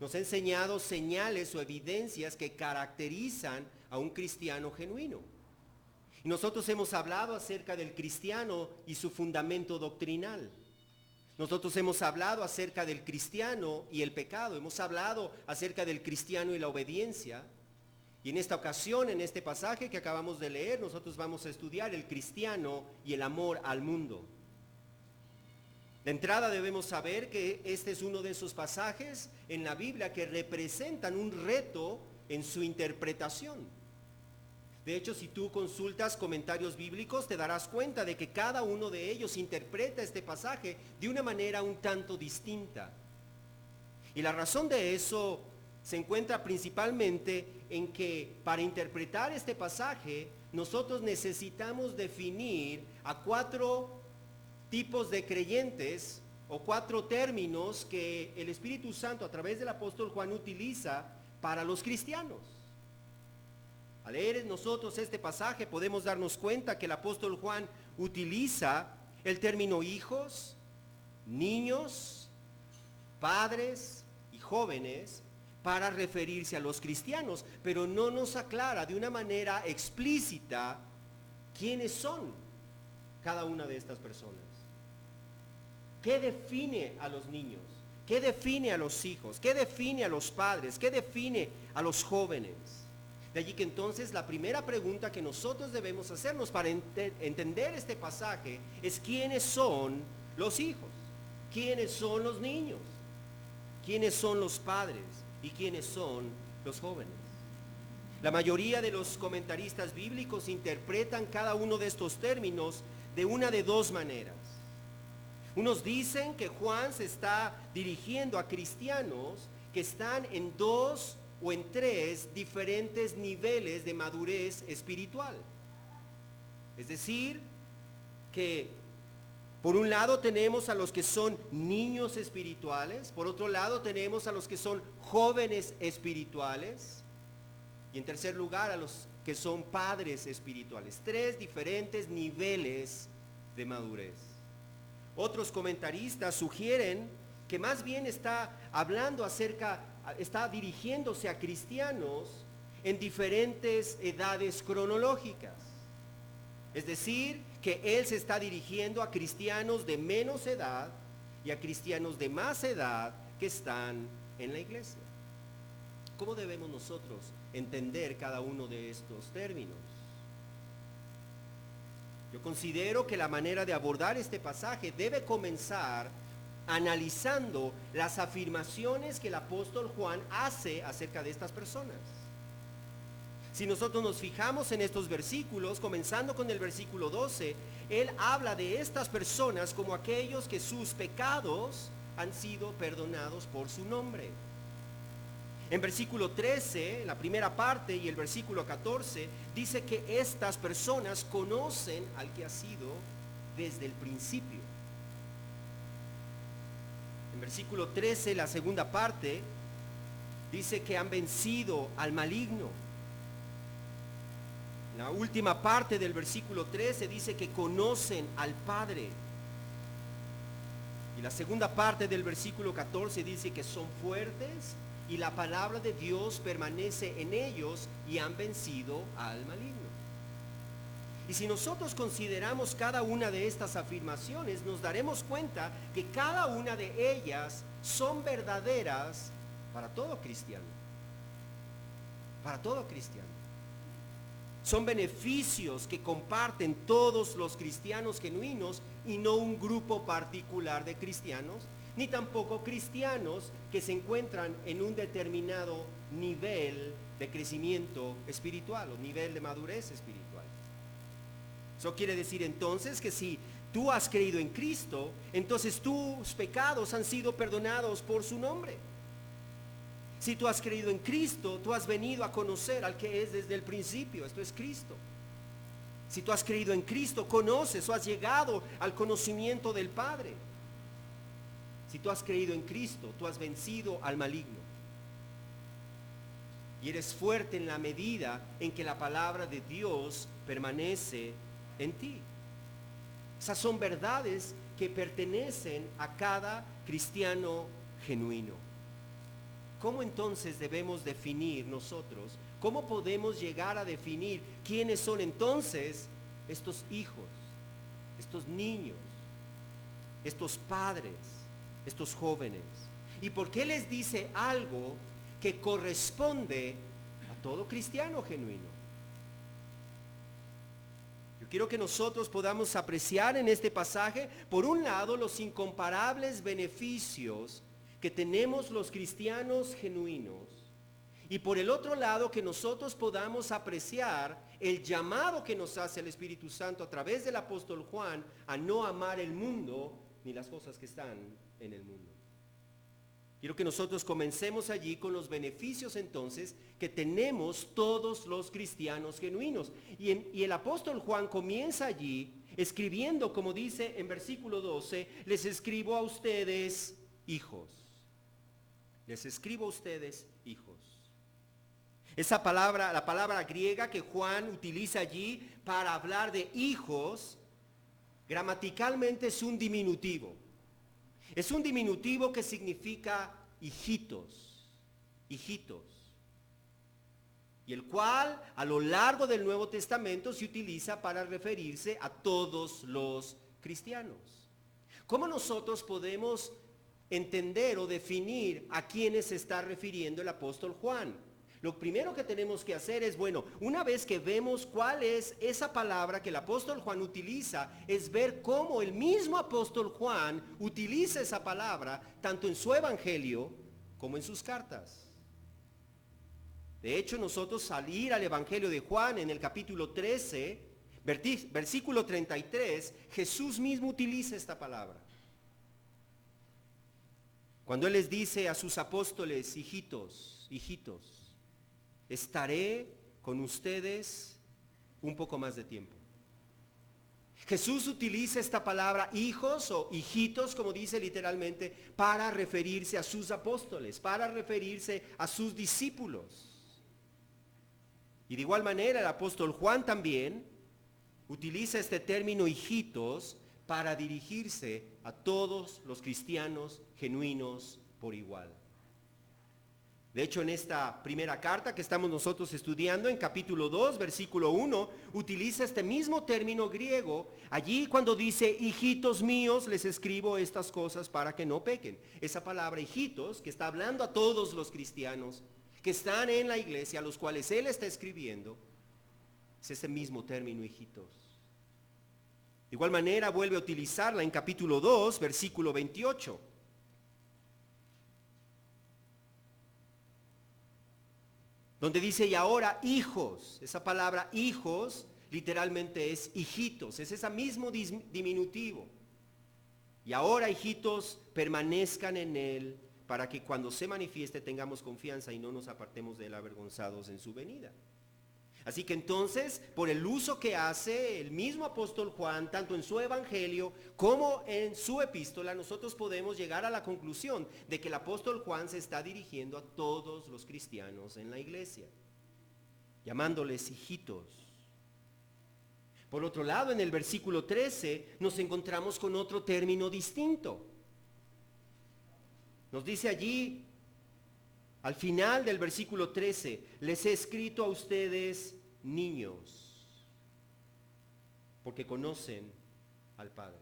Nos ha enseñado señales o evidencias que caracterizan a un cristiano genuino. Y nosotros hemos hablado acerca del cristiano y su fundamento doctrinal. Nosotros hemos hablado acerca del cristiano y el pecado. Hemos hablado acerca del cristiano y la obediencia. Y en esta ocasión, en este pasaje que acabamos de leer, nosotros vamos a estudiar el cristiano y el amor al mundo. De entrada debemos saber que este es uno de esos pasajes en la Biblia que representan un reto en su interpretación. De hecho, si tú consultas comentarios bíblicos, te darás cuenta de que cada uno de ellos interpreta este pasaje de una manera un tanto distinta. Y la razón de eso se encuentra principalmente en que para interpretar este pasaje, nosotros necesitamos definir a 4 tipos de creyentes o 4 términos que el Espíritu Santo a través del apóstol Juan utiliza para los cristianos. Al leer nosotros este pasaje podemos darnos cuenta que el apóstol Juan utiliza el término hijos, niños, padres y jóvenes para referirse a los cristianos, pero no nos aclara de una manera explícita quiénes son cada una de estas personas. ¿Qué define a los niños? ¿Qué define a los hijos? ¿Qué define a los padres? ¿Qué define a los jóvenes? De allí que entonces la primera pregunta que nosotros debemos hacernos para entender este pasaje es ¿quiénes son los hijos? ¿Quiénes son los niños? ¿Quiénes son los padres? ¿Y quiénes son los jóvenes? La mayoría de los comentaristas bíblicos interpretan cada uno de estos términos de una de 2 maneras. Unos dicen que Juan se está dirigiendo a cristianos que están en 2 o en 3 diferentes niveles de madurez espiritual. Es decir, que por un lado tenemos a los que son niños espirituales, por otro lado tenemos a los que son jóvenes espirituales y en tercer lugar a los que son padres espirituales. 3 diferentes niveles de madurez. Otros comentaristas sugieren que más bien está dirigiéndose a cristianos en diferentes edades cronológicas. Es decir, que él se está dirigiendo a cristianos de menos edad y a cristianos de más edad que están en la iglesia. ¿Cómo debemos nosotros entender cada uno de estos términos? Yo considero que la manera de abordar este pasaje debe comenzar analizando las afirmaciones que el apóstol Juan hace acerca de estas personas. Si nosotros nos fijamos en estos versículos, comenzando con el versículo 12, él habla de estas personas como aquellos que sus pecados han sido perdonados por su nombre. En versículo 13, la primera parte, y el versículo 14, dice que estas personas conocen al que ha sido desde el principio. En versículo 13, la segunda parte, dice que han vencido al maligno. En la última parte del versículo 13 dice que conocen al Padre. Y la segunda parte del versículo 14 dice que son fuertes y la palabra de Dios permanece en ellos y han vencido al maligno. Y si nosotros consideramos cada una de estas afirmaciones, nos daremos cuenta que cada una de ellas son verdaderas para todo cristiano. Para todo cristiano. Son beneficios que comparten todos los cristianos genuinos y no un grupo particular de cristianos, ni tampoco cristianos que se encuentran en un determinado nivel de crecimiento espiritual o nivel de madurez espiritual. Eso quiere decir entonces que si tú has creído en Cristo, entonces tus pecados han sido perdonados por su nombre. Si tú has creído en Cristo, tú has venido a conocer al que es desde el principio, esto es Cristo. Si tú has creído en Cristo, conoces o has llegado al conocimiento del Padre. Si tú has creído en Cristo, tú has vencido al maligno. Y eres fuerte en la medida en que la palabra de Dios permanece en ti. Esas son verdades que pertenecen a cada cristiano genuino. ¿cómo entonces debemos definir nosotros? ¿Cómo podemos llegar a definir quiénes son entonces estos hijos, estos niños, estos padres, estos jóvenes? ¿Y por qué les dice algo que corresponde a todo cristiano genuino? Yo quiero que nosotros podamos apreciar en este pasaje, por un lado, los incomparables beneficios que tenemos los cristianos genuinos, y por el otro lado, que nosotros podamos apreciar el llamado que nos hace el Espíritu Santo a través del apóstol Juan a no amar el mundo ni las cosas que están en el mundo. Quiero que nosotros comencemos allí con los beneficios entonces que tenemos todos los cristianos genuinos. Y el apóstol Juan comienza allí escribiendo, como dice en versículo 12, les escribo a ustedes hijos. Les escribo a ustedes hijos. Esa palabra, la palabra griega que Juan utiliza allí para hablar de hijos, gramaticalmente es un diminutivo. Es un diminutivo que significa hijitos, hijitos. Y el cual a lo largo del Nuevo Testamento se utiliza para referirse a todos los cristianos. ¿Cómo nosotros podemos entender o definir a quiénes se está refiriendo el apóstol Juan? Lo primero que tenemos que hacer es, bueno, una vez que vemos cuál es esa palabra que el apóstol Juan utiliza, es ver cómo el mismo apóstol Juan utiliza esa palabra tanto en su evangelio como en sus cartas. De hecho, nosotros al ir al evangelio de Juan en el capítulo 13, versículo 33, Jesús mismo utiliza esta palabra. Cuando Él les dice a sus apóstoles, hijitos, hijitos, estaré con ustedes un poco más de tiempo. Jesús utiliza esta palabra hijos o hijitos, como dice literalmente, para referirse a sus apóstoles, para referirse a sus discípulos. Y de igual manera el apóstol Juan también utiliza este término hijitos para dirigirse a todos los cristianos genuinos por igual. De hecho, en esta primera carta que estamos nosotros estudiando, en capítulo 2, versículo 1, utiliza este mismo término griego. Allí cuando dice, hijitos míos, les escribo estas cosas para que no pequen. Esa palabra hijitos, que está hablando a todos los cristianos que están en la iglesia, a los cuales él está escribiendo, es ese mismo término hijitos. De igual manera vuelve a utilizarla en capítulo 2, versículo 28. Donde dice, y ahora hijos. Esa palabra hijos literalmente es hijitos. Es ese mismo diminutivo. Y ahora, hijitos, permanezcan en él para que cuando se manifieste tengamos confianza y no nos apartemos de él avergonzados en su venida. Así que entonces, por el uso que hace el mismo apóstol Juan, tanto en su evangelio como en su epístola, nosotros podemos llegar a la conclusión de que el apóstol Juan se está dirigiendo a todos los cristianos en la iglesia, llamándoles hijitos. Por otro lado, en el versículo 13 nos encontramos con otro término distinto. Nos dice allí, al final del versículo 13, les he escrito a ustedes niños, porque conocen al Padre.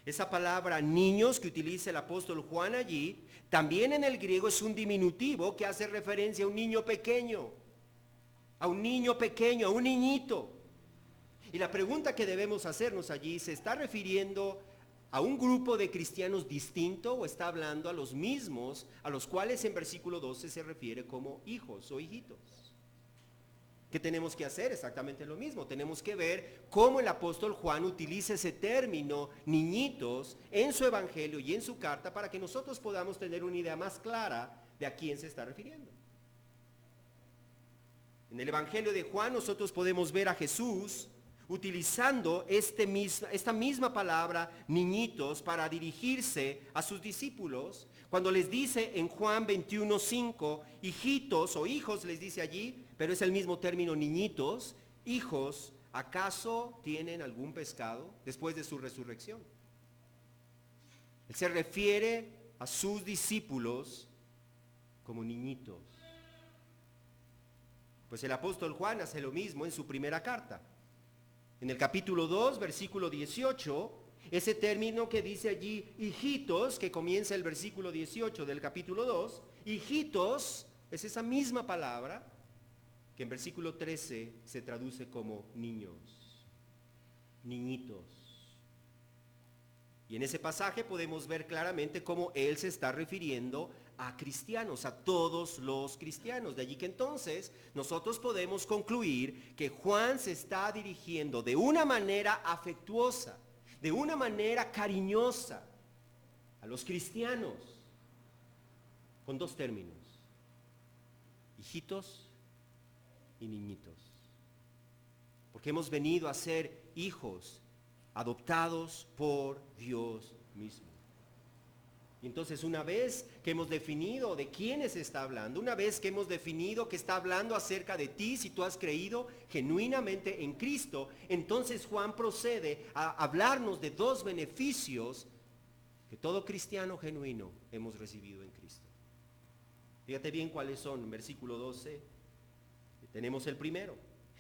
Esa palabra niños que utiliza el apóstol Juan allí, también en el griego es un diminutivo que hace referencia a un niño pequeño, a un niño pequeño, a un niñito. Y la pregunta que debemos hacernos allí, ¿se está refiriendo a un grupo de cristianos distinto o está hablando a los mismos a los cuales en versículo 12 se refiere como hijos o hijitos? ¿Qué tenemos que hacer? Exactamente lo mismo. Tenemos que ver cómo el apóstol Juan utiliza ese término niñitos en su evangelio y en su carta para que nosotros podamos tener una idea más clara de a quién se está refiriendo. En el evangelio de Juan nosotros podemos ver a Jesús utilizando esta misma palabra niñitos para dirigirse a sus discípulos, cuando les dice en Juan 21:5, hijitos o hijos les dice allí, pero es el mismo término niñitos, hijos, ¿acaso tienen algún pescado después de su resurrección? Él se refiere a sus discípulos como niñitos. Pues el apóstol Juan hace lo mismo en su primera carta. En el capítulo 2, versículo 18, ese término que dice allí hijitos, que comienza el versículo 18 del capítulo 2, hijitos, es esa misma palabra que en versículo 13 se traduce como niños, niñitos. Y en ese pasaje podemos ver claramente cómo él se está refiriendo a cristianos, a todos los cristianos. De allí que entonces nosotros podemos concluir que Juan se está dirigiendo de una manera afectuosa, de una manera cariñosa a los cristianos, con dos términos: hijitos y niñitos. Porque hemos venido a ser hijos adoptados por Dios mismo. Y entonces, una vez que hemos definido de quiénes está hablando, una vez que hemos definido que está hablando acerca de ti, si tú has creído genuinamente en Cristo, entonces Juan procede a hablarnos de dos beneficios que todo cristiano genuino hemos recibido en Cristo. Fíjate bien cuáles son. En versículo 12 tenemos el primero.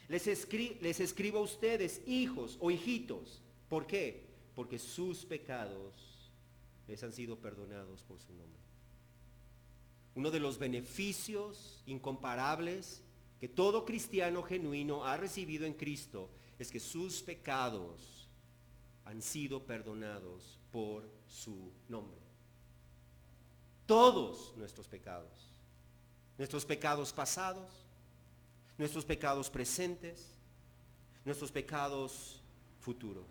Les escribo a ustedes, hijos o hijitos. ¿Por qué? Porque sus pecados les han sido perdonados por su nombre. Uno de los beneficios incomparables que todo cristiano genuino ha recibido en Cristo es que sus pecados han sido perdonados por su nombre. Todos nuestros pecados pasados, nuestros pecados presentes, nuestros pecados futuros.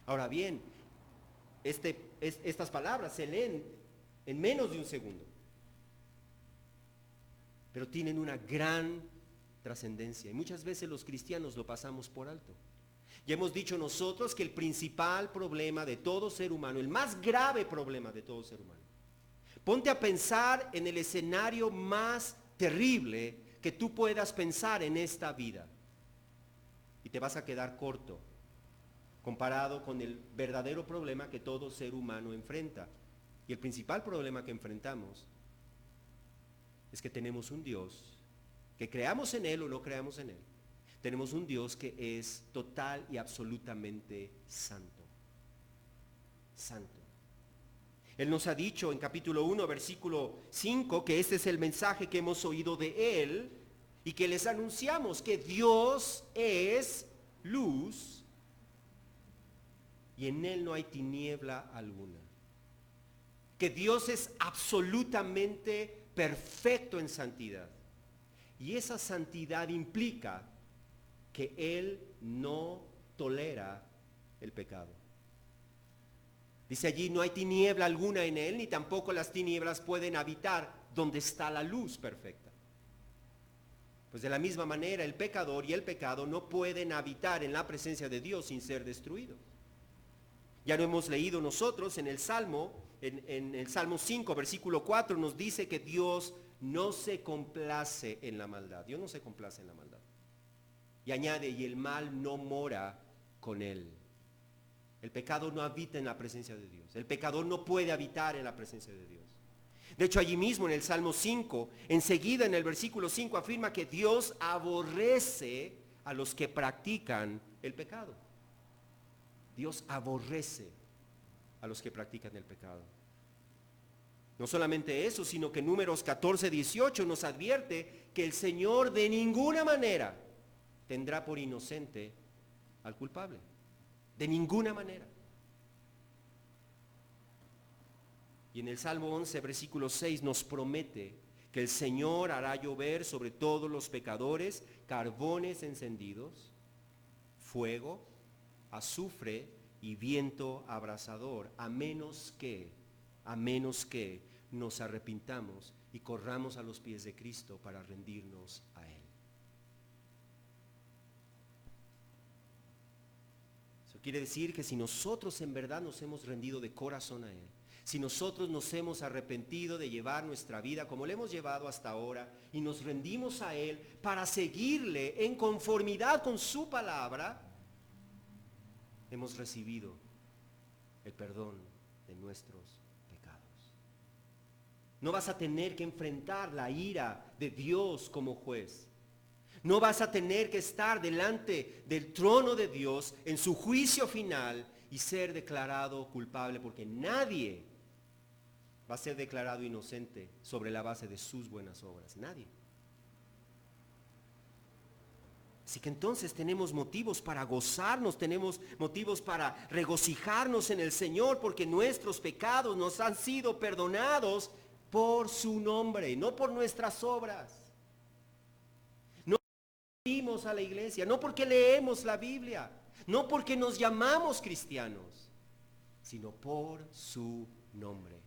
Ahora bien, estas palabras se leen en menos de un segundo, pero tienen una gran trascendencia y muchas veces los cristianos lo pasamos por alto. Ya hemos dicho nosotros que el principal problema de todo ser humano, el más grave problema de todo ser humano, ponte a pensar en el escenario más terrible que tú puedas pensar en esta vida y te vas a quedar corto comparado con el verdadero problema que todo ser humano enfrenta. Y el principal problema que enfrentamos es que tenemos un Dios, que creamos en Él o no creamos en Él, tenemos un Dios que es total y absolutamente santo. Santo. Él nos ha dicho en capítulo 1, versículo 5, que este es el mensaje que hemos oído de Él y que les anunciamos, que Dios es luz y en Él no hay tiniebla alguna. Que Dios es absolutamente perfecto en santidad. Y esa santidad implica que Él no tolera el pecado. Dice allí, no hay tiniebla alguna en Él, ni tampoco las tinieblas pueden habitar donde está la luz perfecta. Pues de la misma manera, el pecador y el pecado no pueden habitar en la presencia de Dios sin ser destruidos. Ya lo hemos leído nosotros en el Salmo, en el Salmo 5, versículo 4, nos dice que Dios no se complace en la maldad. Dios no se complace en la maldad. Y añade, y el mal no mora con Él. El pecado no habita en la presencia de Dios. El pecador no puede habitar en la presencia de Dios. De hecho, allí mismo en el Salmo 5, enseguida en el versículo 5 afirma que Dios aborrece a los que practican el pecado. Dios aborrece a los que practican el pecado. No solamente eso, sino que Números 14, 18 nos advierte que el Señor de ninguna manera tendrá por inocente al culpable. De ninguna manera. Y en el Salmo 11, versículo 6 nos promete que el Señor hará llover sobre todos los pecadores carbones encendidos, fuego, azufre y viento abrasador, a menos que nos arrepintamos y corramos a los pies de Cristo para rendirnos a Él. Eso quiere decir que si nosotros en verdad nos hemos rendido de corazón a Él, si nosotros nos hemos arrepentido de llevar nuestra vida como le hemos llevado hasta ahora y nos rendimos a Él para seguirle en conformidad con su palabra, hemos recibido el perdón de nuestros pecados. No vas a tener que enfrentar la ira de Dios como juez. No vas a tener que estar delante del trono de Dios en su juicio final y ser declarado culpable, porque nadie va a ser declarado inocente sobre la base de sus buenas obras. Nadie. Así que entonces tenemos motivos para gozarnos, tenemos motivos para regocijarnos en el Señor, porque nuestros pecados nos han sido perdonados por su nombre, no por nuestras obras. No porque venimos a la iglesia, no porque leemos la Biblia, no porque nos llamamos cristianos, sino por su nombre.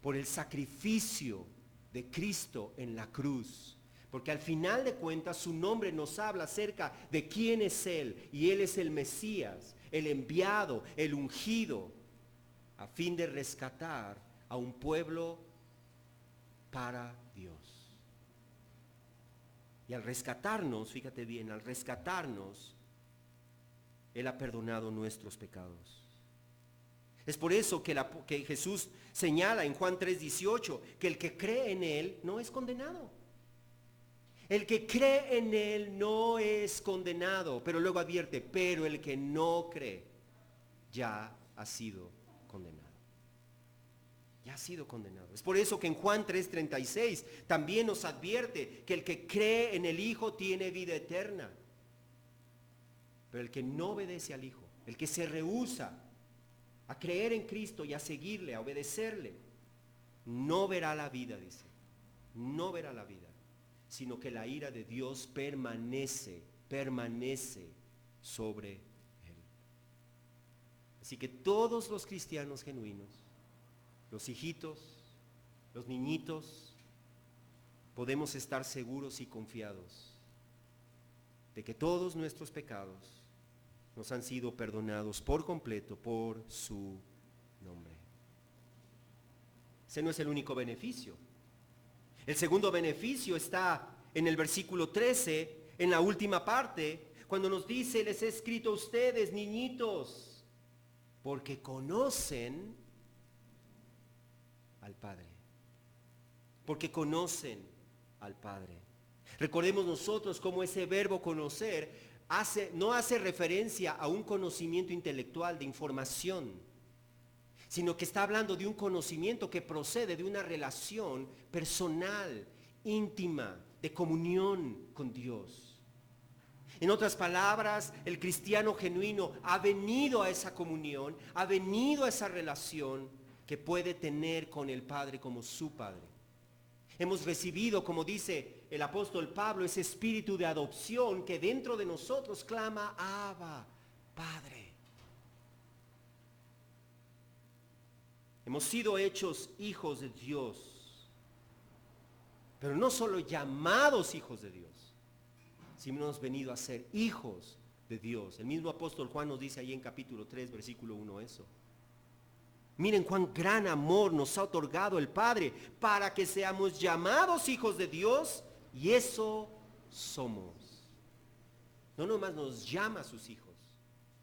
Por el sacrificio de Cristo en la cruz. Porque al final de cuentas su nombre nos habla acerca de quién es Él. Y Él es el Mesías, el enviado, el ungido, a fin de rescatar a un pueblo para Dios. Y al rescatarnos, fíjate bien, al rescatarnos, Él ha perdonado nuestros pecados. Es por eso que Jesús señala en Juan 3:18 que el que cree en Él no es condenado. El que cree en Él no es condenado, pero luego advierte, pero el que no cree ya ha sido condenado. Ya ha sido condenado. Es por eso que en Juan 3:36 también nos advierte que el que cree en el Hijo tiene vida eterna. Pero el que no obedece al Hijo, el que se rehúsa a creer en Cristo y a seguirle, a obedecerle, no verá la vida, dice. No verá la vida, sino que la ira de Dios permanece sobre él. Así que todos los cristianos genuinos, los hijitos, los niñitos, podemos estar seguros y confiados de que todos nuestros pecados nos han sido perdonados por completo por su nombre. Ese no es el único beneficio. El segundo beneficio está en el versículo 13, en la última parte, cuando nos dice, les he escrito a ustedes, niñitos, porque conocen al Padre. Porque conocen al Padre. Recordemos nosotros cómo ese verbo conocer no hace referencia a un conocimiento intelectual de información, sino que está hablando de un conocimiento que procede de una relación personal, íntima, de comunión con Dios. En otras palabras, el cristiano genuino ha venido a esa comunión, ha venido a esa relación que puede tener con el Padre como su Padre. Hemos recibido, como dice el apóstol Pablo, ese espíritu de adopción que dentro de nosotros clama, Abba, Padre. Hemos sido hechos hijos de Dios, pero no solo llamados hijos de Dios, sino hemos venido a ser hijos de Dios. El mismo apóstol Juan nos dice ahí en capítulo 3, versículo 1 eso. Miren cuán gran amor nos ha otorgado el Padre para que seamos llamados hijos de Dios, y eso somos. No nomás nos llama a sus hijos,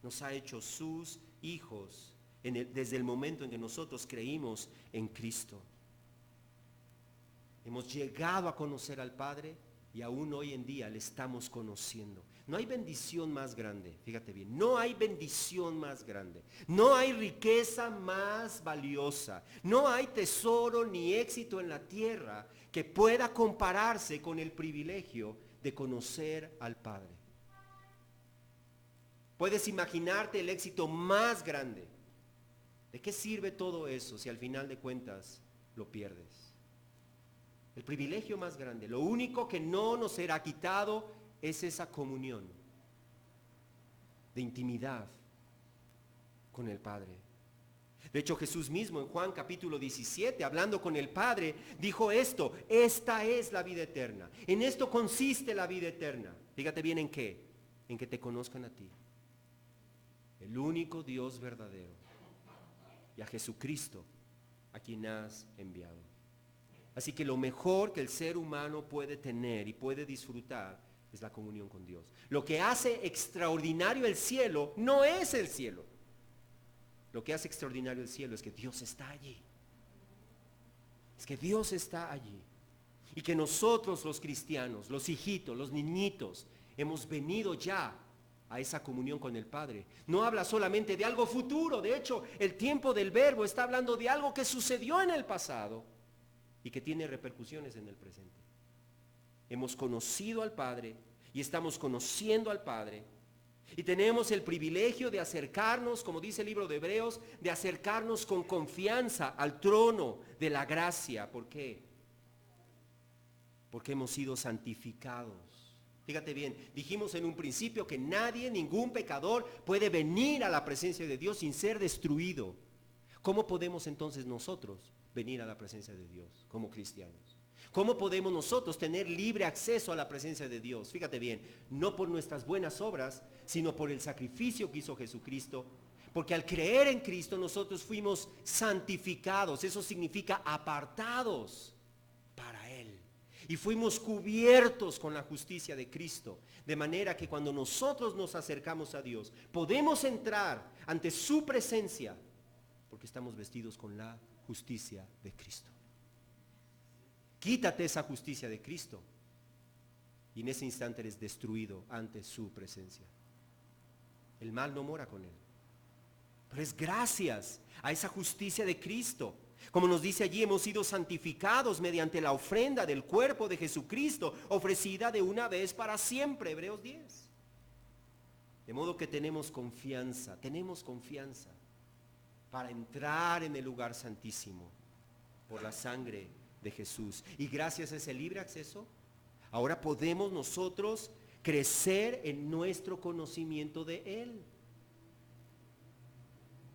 nos ha hecho sus hijos desde el momento en que nosotros creímos en Cristo. Hemos llegado a conocer al Padre y aún hoy en día le estamos conociendo. No hay bendición más grande, fíjate bien, no hay bendición más grande, no hay riqueza más valiosa, no hay tesoro ni éxito en la tierra que pueda compararse con el privilegio de conocer al Padre. Puedes imaginarte el éxito más grande. ¿De qué sirve todo eso si al final de cuentas lo pierdes? El privilegio más grande, lo único que no nos será quitado es esa comunión de intimidad con el Padre. De hecho, Jesús mismo en Juan capítulo 17, hablando con el Padre, dijo esto: esta es la vida eterna. En esto consiste la vida eterna. Fíjate bien en qué. En que te conozcan a ti, el único Dios verdadero, y a Jesucristo, a quien has enviado. Así que lo mejor que el ser humano puede tener y puede disfrutar es la comunión con Dios. Lo que hace extraordinario el cielo no es el cielo. Lo que hace extraordinario el cielo es que Dios está allí. Es que Dios está allí. Y que nosotros los cristianos, los hijitos, los niñitos, hemos venido ya a esa comunión con el Padre. No habla solamente de algo futuro. De hecho, el tiempo del verbo está hablando de algo que sucedió en el pasado y que tiene repercusiones en el presente. Hemos conocido al Padre y estamos conociendo al Padre. Y tenemos el privilegio de acercarnos, como dice el libro de Hebreos, de acercarnos con confianza al trono de la gracia. ¿Por qué? Porque hemos sido santificados. Fíjate bien, dijimos en un principio que nadie, ningún pecador puede venir a la presencia de Dios sin ser destruido. ¿Cómo podemos entonces nosotros venir a la presencia de Dios como cristianos? ¿Cómo podemos nosotros tener libre acceso a la presencia de Dios? Fíjate bien, no por nuestras buenas obras, sino por el sacrificio que hizo Jesucristo. Porque al creer en Cristo nosotros fuimos santificados, eso significa apartados para Él. Y fuimos cubiertos con la justicia de Cristo. De manera que cuando nosotros nos acercamos a Dios, podemos entrar ante su presencia, porque estamos vestidos con la justicia de Cristo. Quítate esa justicia de Cristo y en ese instante eres destruido ante su presencia. El mal no mora con él. Pero es gracias a esa justicia de Cristo. Como nos dice allí, hemos sido santificados mediante la ofrenda del cuerpo de Jesucristo, ofrecida de una vez para siempre, Hebreos 10. De modo que tenemos confianza para entrar en el lugar santísimo por la sangre de Jesús. Y gracias a ese libre acceso, ahora podemos nosotros crecer en nuestro conocimiento de Él.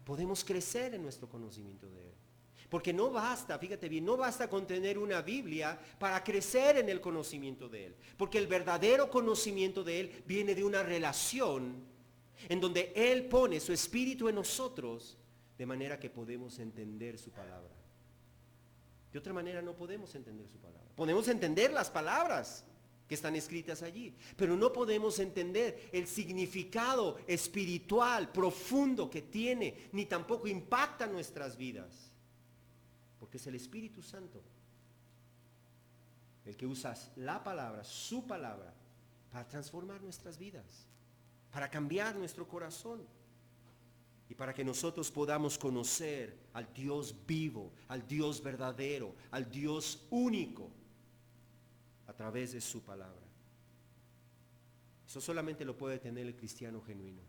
Podemos crecer en nuestro conocimiento de Él. Porque no basta, fíjate bien, no basta con tener una Biblia para crecer en el conocimiento de Él. Porque el verdadero conocimiento de Él viene de una relación en donde Él pone su espíritu en nosotros, de manera que podemos entender su palabra. De otra manera no podemos entender su palabra. Podemos entender las palabras que están escritas allí, pero no podemos entender el significado espiritual profundo que tiene, ni tampoco impacta nuestras vidas. Porque es el Espíritu Santo el que usa la palabra, su palabra, para transformar nuestras vidas, para cambiar nuestro corazón y para que nosotros podamos conocer al Dios vivo, al Dios verdadero, al Dios único a través de su palabra. Eso solamente lo puede tener el cristiano genuino.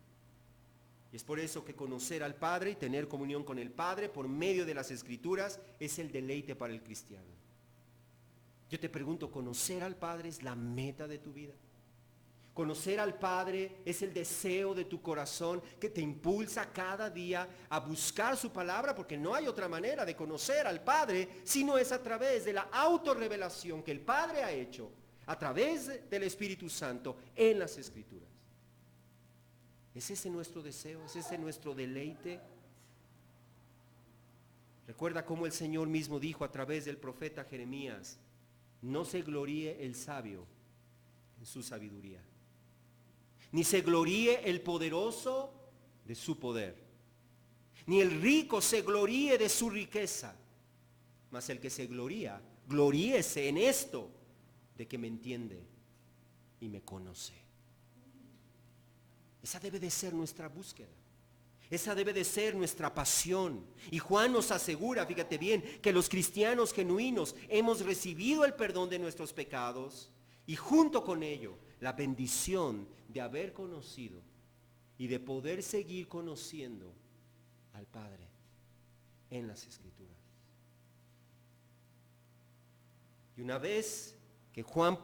Y es por eso que conocer al Padre y tener comunión con el Padre por medio de las Escrituras es el deleite para el cristiano. Yo te pregunto, ¿conocer al Padre es la meta de tu vida? Conocer al Padre es el deseo de tu corazón que te impulsa cada día a buscar su palabra, porque no hay otra manera de conocer al Padre sino es a través de la autorrevelación que el Padre ha hecho a través del Espíritu Santo en las Escrituras. ¿Es ese nuestro deseo? ¿Es ese nuestro deleite? Recuerda cómo el Señor mismo dijo a través del profeta Jeremías: no se gloríe el sabio en su sabiduría, ni se gloríe el poderoso de su poder, ni el rico se gloríe de su riqueza, mas el que se gloría, gloríese en esto, de que me entiende y me conoce. Esa debe de ser nuestra búsqueda. Esa debe de ser nuestra pasión. Y Juan nos asegura, fíjate bien, que los cristianos genuinos hemos recibido el perdón de nuestros pecados y junto con ello la bendición de haber conocido y de poder seguir conociendo al Padre en las Escrituras. Y una vez que Juan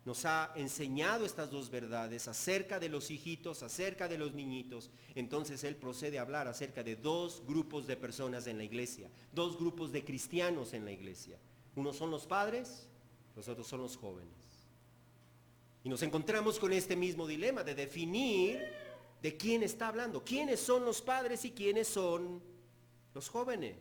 nos ha enseñado estas dos verdades acerca de los hijitos, acerca de los niñitos, entonces él procede a hablar acerca de dos grupos de personas en la iglesia, dos grupos de cristianos en la iglesia. Unos son los padres, los otros son los jóvenes. Y nos encontramos con este mismo dilema de definir de quién está hablando, quiénes son los padres y quiénes son los jóvenes.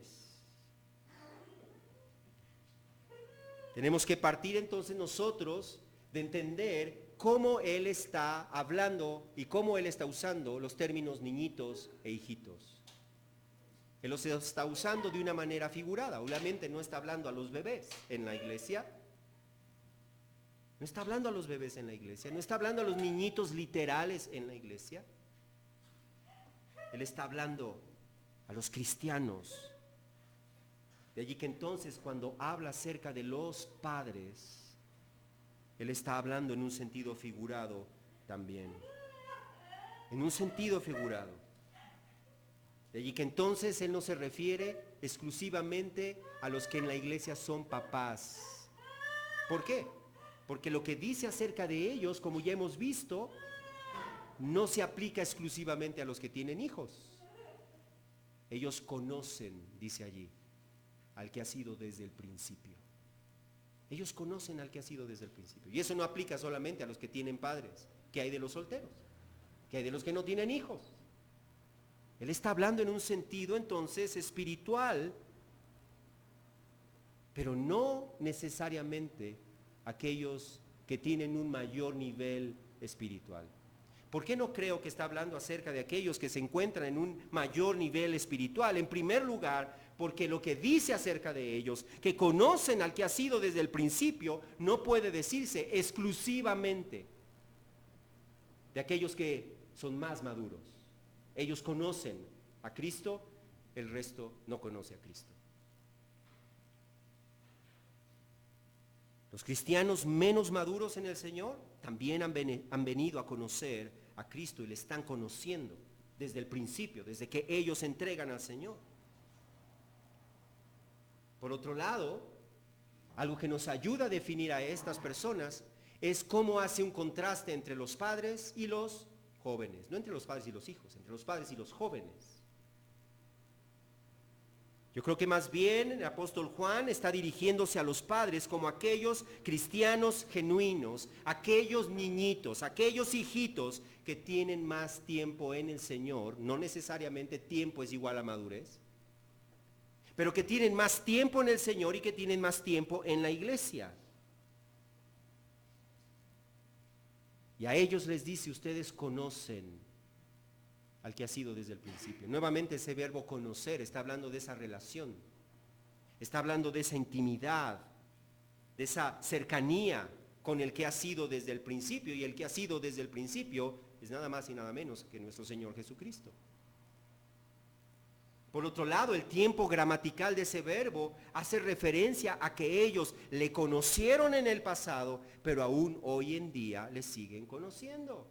Tenemos que partir entonces nosotros de entender cómo Él está hablando y cómo Él está usando los términos niñitos e hijitos. Él los está usando de una manera figurada. Obviamente no está hablando a los bebés en la iglesia. No está hablando a los bebés en la iglesia. No está hablando a los niñitos literales en la iglesia. Él está hablando a los cristianos. De allí que entonces cuando habla acerca de los padres, Él está hablando en un sentido figurado también. En un sentido figurado. De allí que entonces Él no se refiere exclusivamente a los que en la iglesia son papás. ¿Por qué? Porque lo que dice acerca de ellos, como ya hemos visto, no se aplica exclusivamente a los que tienen hijos. Ellos conocen, dice allí, al que ha sido desde el principio. Ellos conocen al que ha sido desde el principio. Y eso no aplica solamente a los que tienen padres. ¿Qué hay de los solteros? ¿Qué hay de los que no tienen hijos? Él está hablando en un sentido entonces espiritual, pero no necesariamente aquellos que tienen un mayor nivel espiritual. ¿Por qué no creo que está hablando acerca de aquellos que se encuentran en un mayor nivel espiritual? En primer lugar, porque lo que dice acerca de ellos, que conocen al que ha sido desde el principio, no puede decirse exclusivamente de aquellos que son más maduros. Ellos conocen a Cristo, el resto no conoce a Cristo. Los cristianos menos maduros en el Señor también han venido a conocer a Cristo y le están conociendo desde el principio, desde que ellos se entregan al Señor. Por otro lado, algo que nos ayuda a definir a estas personas es cómo hace un contraste entre los padres y los jóvenes, no entre los padres y los hijos, entre los padres y los jóvenes. Yo creo que más bien el apóstol Juan está dirigiéndose a los padres como aquellos cristianos genuinos, aquellos niñitos, aquellos hijitos que tienen más tiempo en el Señor. No necesariamente tiempo es igual a madurez, pero que tienen más tiempo en el Señor y que tienen más tiempo en la iglesia. Y a ellos les dice, ustedes conocen al que ha sido desde el principio. Nuevamente ese verbo conocer está hablando de esa relación, está hablando de esa intimidad, de esa cercanía con el que ha sido desde el principio, y el que ha sido desde el principio es nada más y nada menos que nuestro Señor Jesucristo. Por otro lado, el tiempo gramatical de ese verbo hace referencia a que ellos le conocieron en el pasado, pero aún hoy en día le siguen conociendo.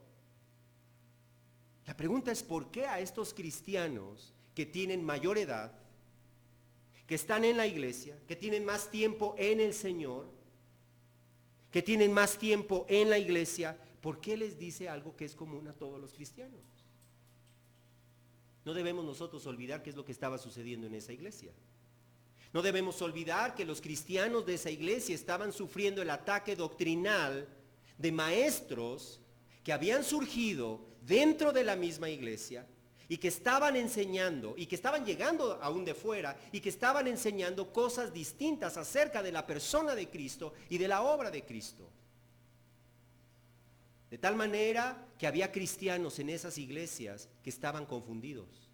La pregunta es ¿por qué a estos cristianos que tienen mayor edad, que están en la iglesia, que tienen más tiempo en el Señor, que tienen más tiempo en la iglesia, por qué les dice algo que es común a todos los cristianos? No debemos nosotros olvidar qué es lo que estaba sucediendo en esa iglesia. No debemos olvidar que los cristianos de esa iglesia estaban sufriendo el ataque doctrinal de maestros que habían surgido dentro de la misma iglesia y que estaban enseñando y que estaban llegando aún de fuera y que estaban enseñando cosas distintas acerca de la persona de Cristo y de la obra de Cristo. De tal manera que había cristianos en esas iglesias que estaban confundidos.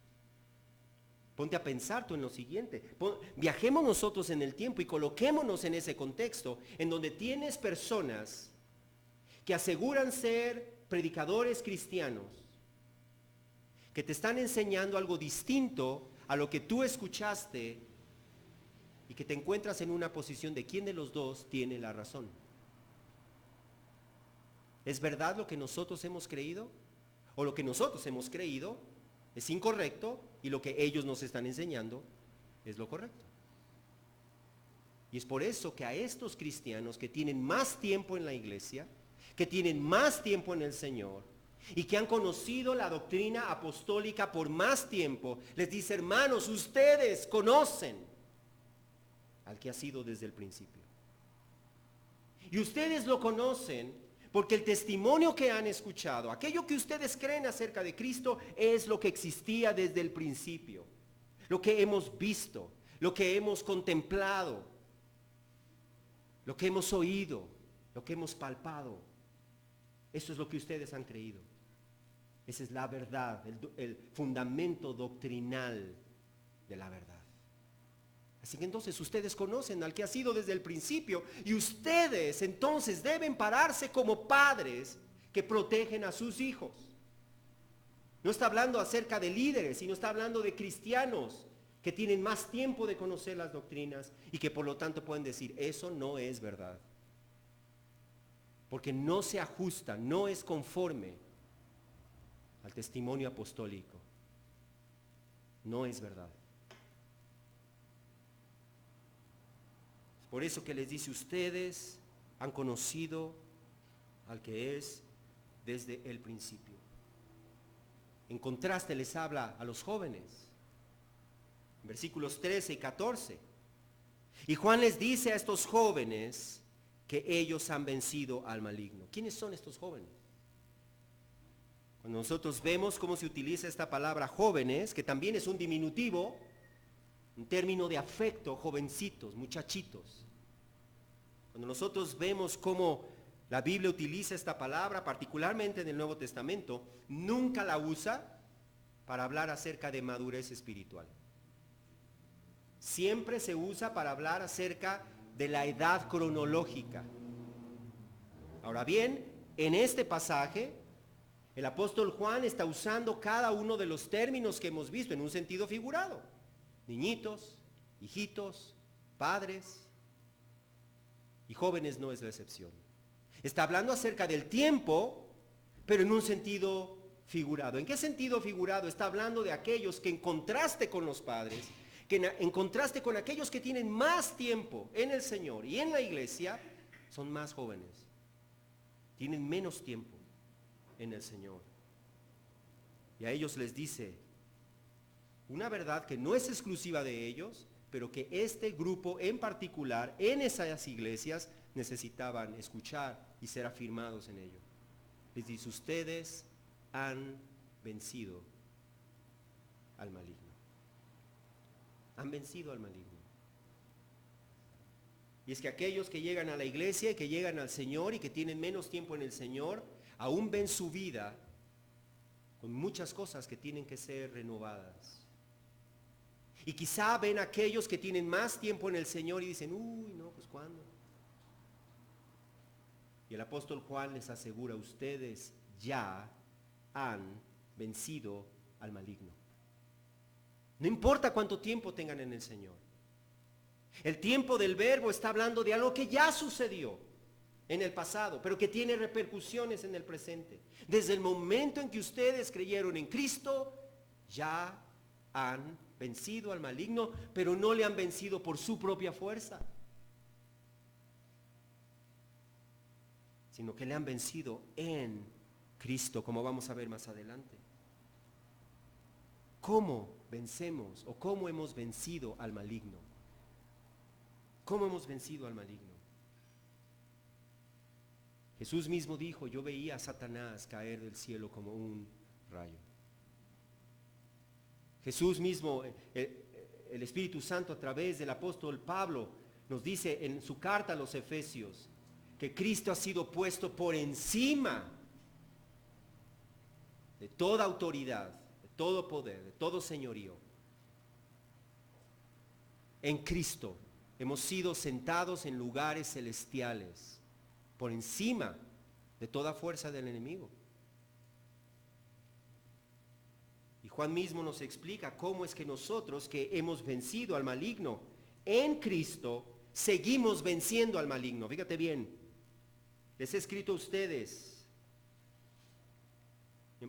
Ponte a pensar tú en lo siguiente. Viajemos nosotros en el tiempo y coloquémonos en ese contexto en donde tienes personas que aseguran ser predicadores cristianos, que te están enseñando algo distinto a lo que tú escuchaste y que te encuentras en una posición de quién de los dos tiene la razón. ¿Es verdad lo que nosotros hemos creído? ¿O lo que nosotros hemos creído es incorrecto y lo que ellos nos están enseñando es lo correcto? Y es por eso que a estos cristianos que tienen más tiempo en la iglesia, que tienen más tiempo en el Señor y que han conocido la doctrina apostólica por más tiempo, les dice, hermanos, ustedes conocen al que ha sido desde el principio. Y ustedes lo conocen porque el testimonio que han escuchado, aquello que ustedes creen acerca de Cristo, es lo que existía desde el principio, lo que hemos visto, lo que hemos contemplado, lo que hemos oído, lo que hemos palpado. Eso es lo que ustedes han creído. Esa es la verdad, el fundamento doctrinal de la verdad. Así que entonces ustedes conocen al que ha sido desde el principio, y ustedes entonces deben pararse como padres que protegen a sus hijos. No está hablando acerca de líderes, sino está hablando de cristianos que tienen más tiempo de conocer las doctrinas y que por lo tanto pueden decir, eso no es verdad. Porque no se ajusta, no es conforme al testimonio apostólico. No es verdad. Por eso que les dice, ustedes han conocido al que es desde el principio. En contraste les habla a los jóvenes, en versículos 13 y 14. Y Juan les dice a estos jóvenes que ellos han vencido al maligno. ¿Quiénes son estos jóvenes? Cuando nosotros vemos cómo se utiliza esta palabra jóvenes, que también es un diminutivo, un término de afecto, jovencitos, muchachitos. Cuando nosotros vemos cómo la Biblia utiliza esta palabra, particularmente en el Nuevo Testamento, nunca la usa para hablar acerca de madurez espiritual. Siempre se usa para hablar acerca de la edad cronológica. Ahora bien, en este pasaje, el apóstol Juan está usando cada uno de los términos que hemos visto en un sentido figurado. Niñitos, hijitos, padres y jóvenes no es la excepción. Está hablando acerca del tiempo, pero en un sentido figurado. ¿En qué sentido figurado? Está hablando de aquellos que en contraste con los padres, que en contraste con aquellos que tienen más tiempo en el Señor y en la iglesia, son más jóvenes. Tienen menos tiempo en el Señor. Y a ellos les dice una verdad que no es exclusiva de ellos, pero que este grupo en particular, en esas iglesias, necesitaban escuchar y ser afirmados en ello. Les dice, ustedes han vencido al maligno. Han vencido al maligno. Y es que aquellos que llegan a la iglesia y que llegan al Señor y que tienen menos tiempo en el Señor, aún ven su vida con muchas cosas que tienen que ser renovadas. Y quizá ven a aquellos que tienen más tiempo en el Señor y dicen, uy, no, pues ¿cuándo? Y el apóstol Juan les asegura, ustedes ya han vencido al maligno. No importa cuánto tiempo tengan en el Señor. El tiempo del verbo está hablando de algo que ya sucedió en el pasado, pero que tiene repercusiones en el presente. Desde el momento en que ustedes creyeron en Cristo, ya han vencido al maligno, pero no le han vencido por su propia fuerza, sino que le han vencido en Cristo, como vamos a ver más adelante. ¿Cómo vencemos o cómo hemos vencido al maligno? ¿Cómo hemos vencido al maligno? Jesús mismo dijo, yo veía a Satanás caer del cielo como un rayo. Jesús mismo, el Espíritu Santo a través del apóstol Pablo, nos dice en su carta a los Efesios, que Cristo ha sido puesto por encima de toda autoridad, de todo poder, de todo señorío. En Cristo hemos sido sentados en lugares celestiales, por encima de toda fuerza del enemigo. Y Juan mismo nos explica cómo es que nosotros que hemos vencido al maligno en Cristo, seguimos venciendo al maligno. Fíjate bien, les he escrito a ustedes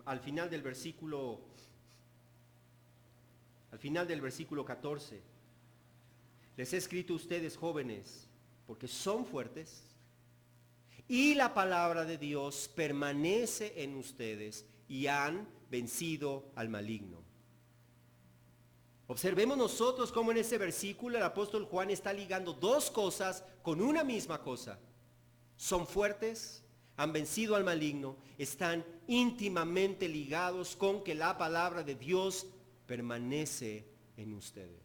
al final del versículo 14, les he escrito a ustedes jóvenes, porque son fuertes, y la palabra de Dios permanece en ustedes y han vencido al maligno. Observemos nosotros cómo en ese versículo el apóstol Juan está ligando dos cosas con una misma cosa. Son fuertes, han vencido al maligno, están íntimamente ligados con que la palabra de Dios permanece en ustedes.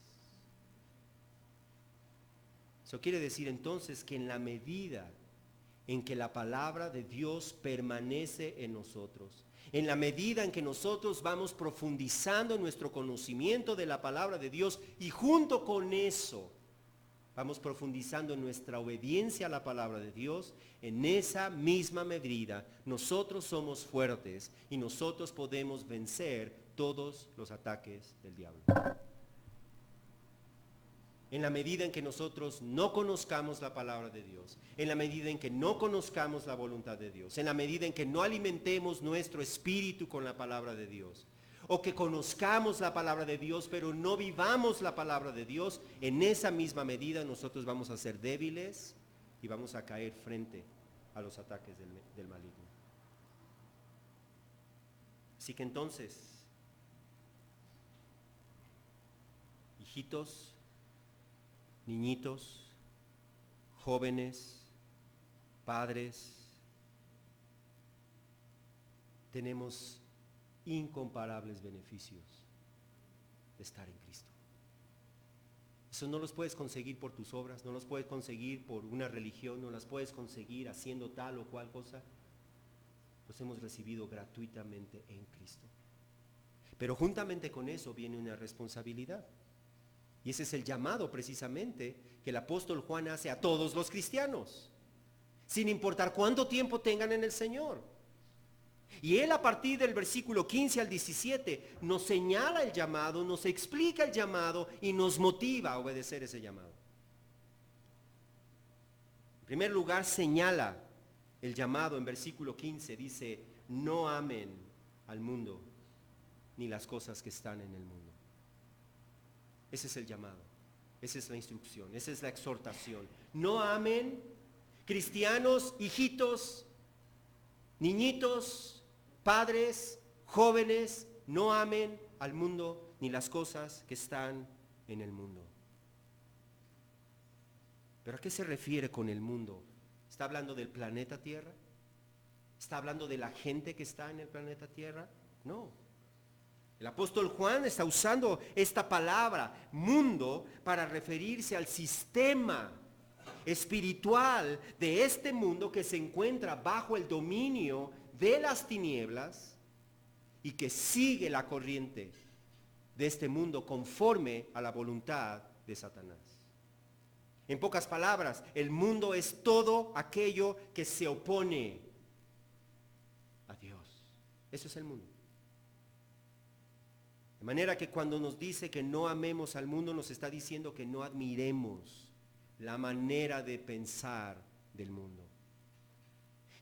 Eso quiere decir entonces que en la medida en que la palabra de Dios permanece en nosotros, En la medida en que nosotros vamos profundizando en nuestro conocimiento de la palabra de Dios y junto con eso vamos profundizando en nuestra obediencia a la palabra de Dios, en esa misma medida nosotros somos fuertes y nosotros podemos vencer todos los ataques del diablo. En la medida en que nosotros no conozcamos la palabra de Dios, en la medida en que no conozcamos la voluntad de Dios, en la medida en que no alimentemos nuestro espíritu con la palabra de Dios, o que conozcamos la palabra de Dios, pero no vivamos la palabra de Dios, en esa misma medida nosotros vamos a ser débiles y vamos a caer frente a los ataques del maligno. Así que entonces, hijitos, niñitos, jóvenes, padres, tenemos incomparables beneficios de estar en Cristo. Eso no los puedes conseguir por tus obras, no los puedes conseguir por una religión, no las puedes conseguir haciendo tal o cual cosa. Los hemos recibido gratuitamente en Cristo. Pero juntamente con eso viene una responsabilidad. Y ese es el llamado precisamente que el apóstol Juan hace a todos los cristianos, sin importar cuánto tiempo tengan en el Señor. Y él a partir del versículo 15 al 17 nos señala el llamado, nos explica el llamado y nos motiva a obedecer ese llamado. En primer lugar señala el llamado en versículo 15, dice, no amen al mundo ni las cosas que están en el mundo. Ese es el llamado, esa es la instrucción, esa es la exhortación. No amen, cristianos, hijitos, niñitos, padres, jóvenes, no amen al mundo ni las cosas que están en el mundo. ¿Pero a qué se refiere con el mundo? ¿Está hablando del planeta Tierra? ¿Está hablando de la gente que está en el planeta Tierra? No. El apóstol Juan está usando esta palabra, mundo, para referirse al sistema espiritual de este mundo que se encuentra bajo el dominio de las tinieblas y que sigue la corriente de este mundo conforme a la voluntad de Satanás. En pocas palabras, el mundo es todo aquello que se opone a Dios. Eso es el mundo. De manera que cuando nos dice que no amemos al mundo, nos está diciendo que no admiremos la manera de pensar del mundo.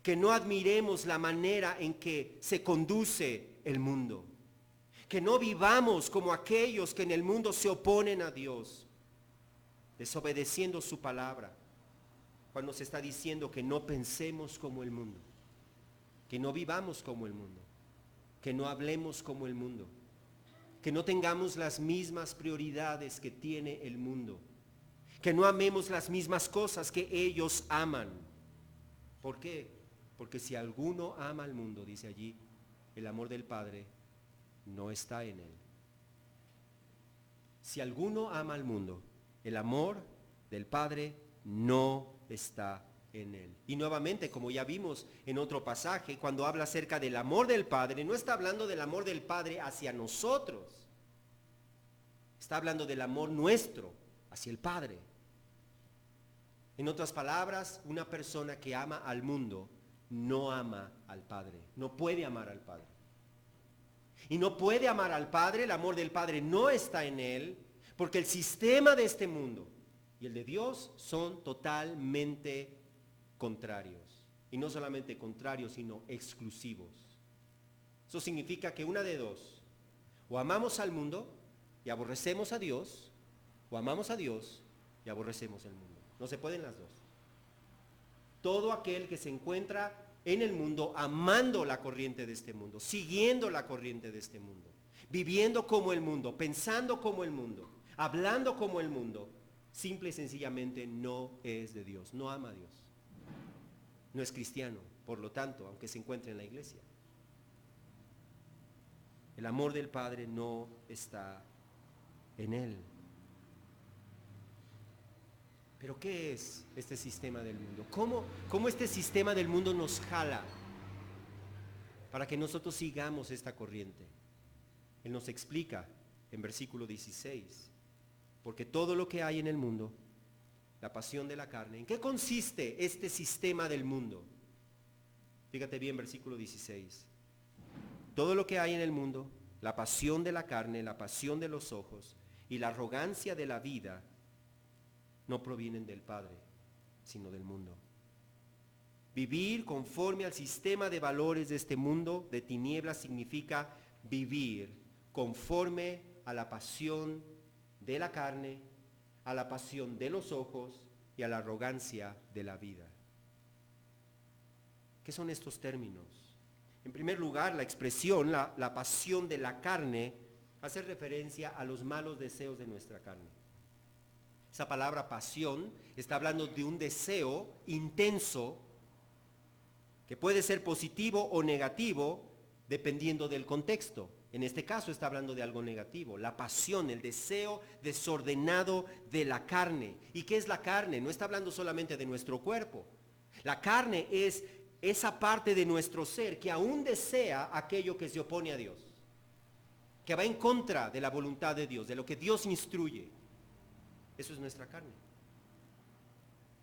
Que no admiremos la manera en que se conduce el mundo. Que no vivamos como aquellos que en el mundo se oponen a Dios, desobedeciendo su palabra. Cuando se está diciendo que no pensemos como el mundo, que no vivamos como el mundo, que no hablemos como el mundo, que no tengamos las mismas prioridades que tiene el mundo, que no amemos las mismas cosas que ellos aman. ¿Por qué? Porque si alguno ama al mundo, dice allí, el amor del Padre no está en él. Si alguno ama al mundo, el amor del Padre no está en él. Y nuevamente, como ya vimos en otro pasaje, cuando habla acerca del amor del Padre, no está hablando del amor del Padre hacia nosotros. Está hablando del amor nuestro hacia el Padre. En otras palabras, una persona que ama al mundo no ama al Padre, no puede amar al Padre. Y no puede amar al Padre, el amor del Padre no está en él, porque el sistema de este mundo y el de Dios son totalmente contrarios. Y no solamente contrarios, sino exclusivos. Eso significa que una de dos, o amamos al mundo y aborrecemos a Dios, o amamos a Dios y aborrecemos el mundo. No se pueden las dos. Todo aquel que se encuentra en el mundo amando la corriente de este mundo, siguiendo la corriente de este mundo, viviendo como el mundo, pensando como el mundo, hablando como el mundo, simple y sencillamente no es de Dios, no ama a Dios, no es cristiano, por lo tanto, aunque se encuentre en la iglesia. El amor del Padre no está en él. Pero ¿qué es este sistema del mundo? ¿Cómo este sistema del mundo nos jala? para que nosotros sigamos esta corriente. Él nos explica en versículo 16, porque todo lo que hay en el mundo, la pasión de la carne, ¿en qué consiste este sistema del mundo? Fíjate bien, versículo 16. Todo lo que hay en el mundo, la pasión de la carne, la pasión de los ojos y la arrogancia de la vida, no provienen del Padre, sino del mundo. Vivir conforme al sistema de valores de este mundo de tinieblas significa vivir conforme a la pasión de la carne, a la pasión de los ojos y a la arrogancia de la vida. ¿Qué son estos términos? En primer lugar, la expresión, la pasión de la carne, hace referencia a los malos deseos de nuestra carne. Esa palabra pasión está hablando de un deseo intenso que puede ser positivo o negativo dependiendo del contexto. En este caso está hablando de algo negativo, la pasión, el deseo desordenado de la carne. ¿Y qué es la carne? No está hablando solamente de nuestro cuerpo. La carne es esa parte de nuestro ser que aún desea aquello que se opone a Dios, que va en contra de la voluntad de Dios, de lo que Dios instruye. Eso es nuestra carne.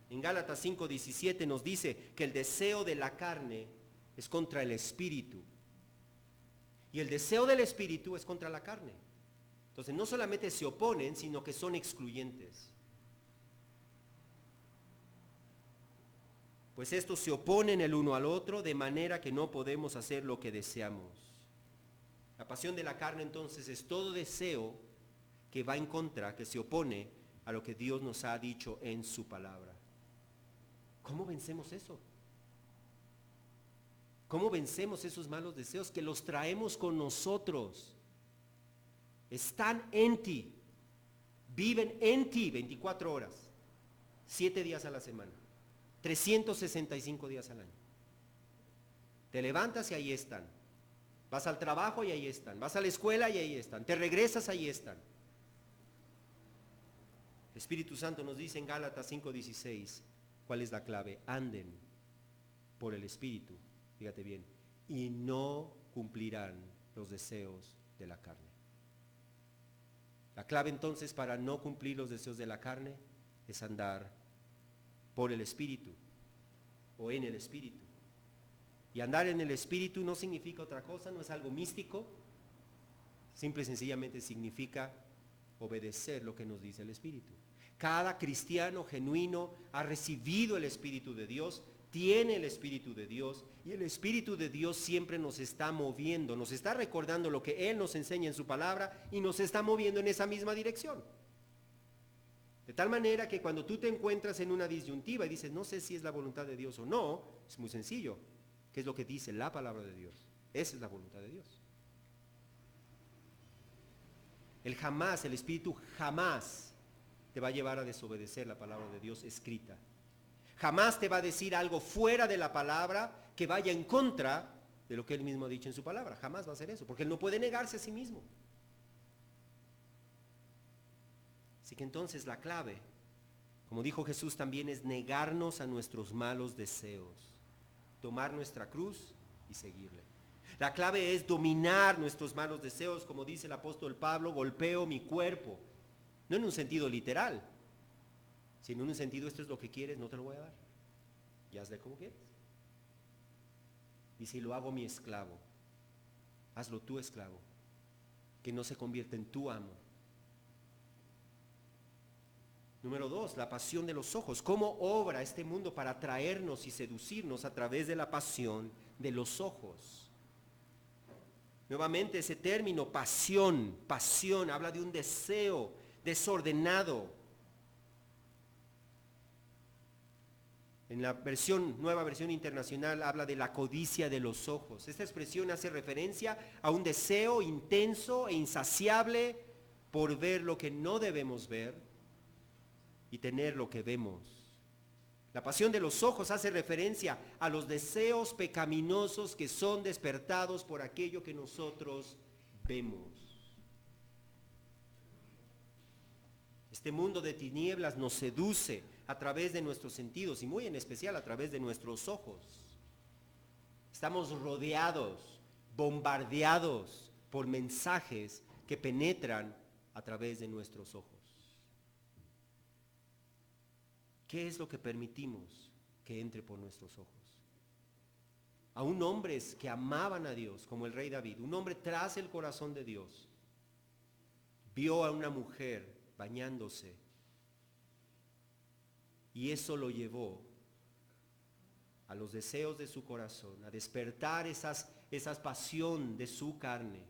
En Gálatas 5:17 nos dice que el deseo de la carne es contra el espíritu. Y el deseo del espíritu es contra la carne. Entonces no solamente se oponen, sino que son excluyentes. Pues estos se oponen el uno al otro de manera que no podemos hacer lo que deseamos. La pasión de la carne entonces es todo deseo que va en contra, que se opone a lo que Dios nos ha dicho en su palabra. ¿Cómo vencemos eso? ¿Cómo vencemos esos malos deseos que los traemos con nosotros? Están en ti, viven en ti 24 horas, 7 días a la semana, 365 días al año. Te levantas y ahí están. Vas al trabajo y ahí están. Vas a la escuela y ahí están. Te regresas, ahí están. El Espíritu Santo nos dice en Gálatas 5:16, ¿cuál es la clave? Anden por el Espíritu. Fíjate bien, y no cumplirán los deseos de la carne. La clave entonces para no cumplir los deseos de la carne es andar por el Espíritu o en el Espíritu. Y andar en el Espíritu no significa otra cosa, no es algo místico, simple y sencillamente significa obedecer lo que nos dice el Espíritu. Cada cristiano genuino ha recibido el Espíritu de Dios, tiene el Espíritu de Dios, y el Espíritu de Dios siempre nos está moviendo, nos está recordando lo que Él nos enseña en su palabra y nos está moviendo en esa misma dirección. De tal manera que cuando tú te encuentras en una disyuntiva y dices, no sé si es la voluntad de Dios o no, es muy sencillo. ¿Qué es lo que dice la palabra de Dios? Esa es la voluntad de Dios. El Espíritu jamás te va a llevar a desobedecer la palabra de Dios escrita. Jamás te va a decir algo fuera de la palabra que vaya en contra de lo que Él mismo ha dicho en su palabra. Jamás va a hacer eso, porque Él no puede negarse a sí mismo. Así que entonces la clave, como dijo Jesús, también es negarnos a nuestros malos deseos, tomar nuestra cruz y seguirle. La clave es dominar nuestros malos deseos, como dice el apóstol Pablo, golpeo mi cuerpo. No en un sentido literal, sino en un sentido, esto es lo que quieres, no te lo voy a dar. Y hazle como quieres. Y si lo hago mi esclavo, hazlo tu esclavo, que no se convierta en tu amo. Número 2, la pasión de los ojos. ¿Cómo obra este mundo para atraernos y seducirnos a través de la pasión de los ojos? Nuevamente ese término, pasión, habla de un deseo desordenado. En la nueva versión internacional habla de la codicia de los ojos. Esta expresión hace referencia a un deseo intenso e insaciable por ver lo que no debemos ver y tener lo que vemos. La pasión de los ojos hace referencia a los deseos pecaminosos que son despertados por aquello que nosotros vemos. Este mundo de tinieblas nos seduce a través de nuestros sentidos y muy en especial a través de nuestros ojos. Estamos rodeados bombardeados por mensajes que penetran a través de nuestros ojos. ¿Qué es lo que permitimos que entre por nuestros ojos? Aún hombres que amaban a Dios, como el rey David, un hombre tras el corazón de Dios, vio a una mujer bañándose y eso lo llevó a los deseos de su corazón, a despertar esa pasión de su carne.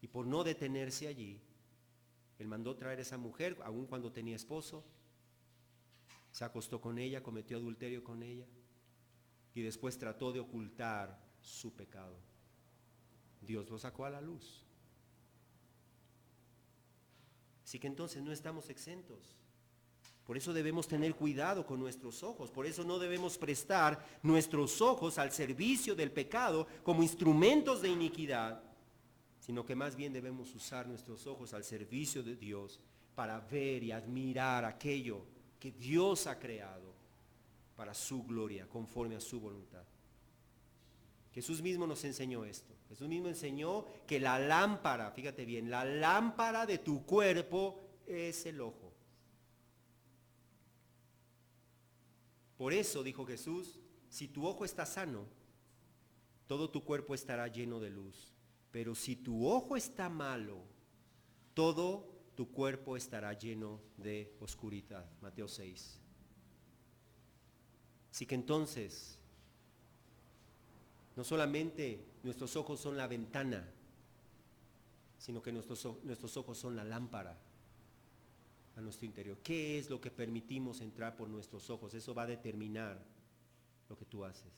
Y por no detenerse allí, él mandó traer a esa mujer, aun cuando tenía esposo, se acostó con ella, cometió adulterio con ella y después trató de ocultar su pecado. Dios lo sacó a la luz. Así que entonces no estamos exentos. Por eso debemos tener cuidado con nuestros ojos. Por eso no debemos prestar nuestros ojos al servicio del pecado como instrumentos de iniquidad, sino que más bien debemos usar nuestros ojos al servicio de Dios para ver y admirar aquello que Dios ha creado para su gloria, conforme a su voluntad. Jesús mismo nos enseñó esto. Jesús mismo enseñó que la lámpara, fíjate bien, la lámpara de tu cuerpo es el ojo. Por eso, dijo Jesús, si tu ojo está sano, todo tu cuerpo estará lleno de luz. Pero si tu ojo está malo, todo tu cuerpo estará lleno de oscuridad. Mateo 6. Así que entonces, no solamente nuestros ojos son la ventana, sino que nuestros ojos son la lámpara a nuestro interior. ¿Qué es lo que permitimos entrar por nuestros ojos? Eso va a determinar lo que tú haces.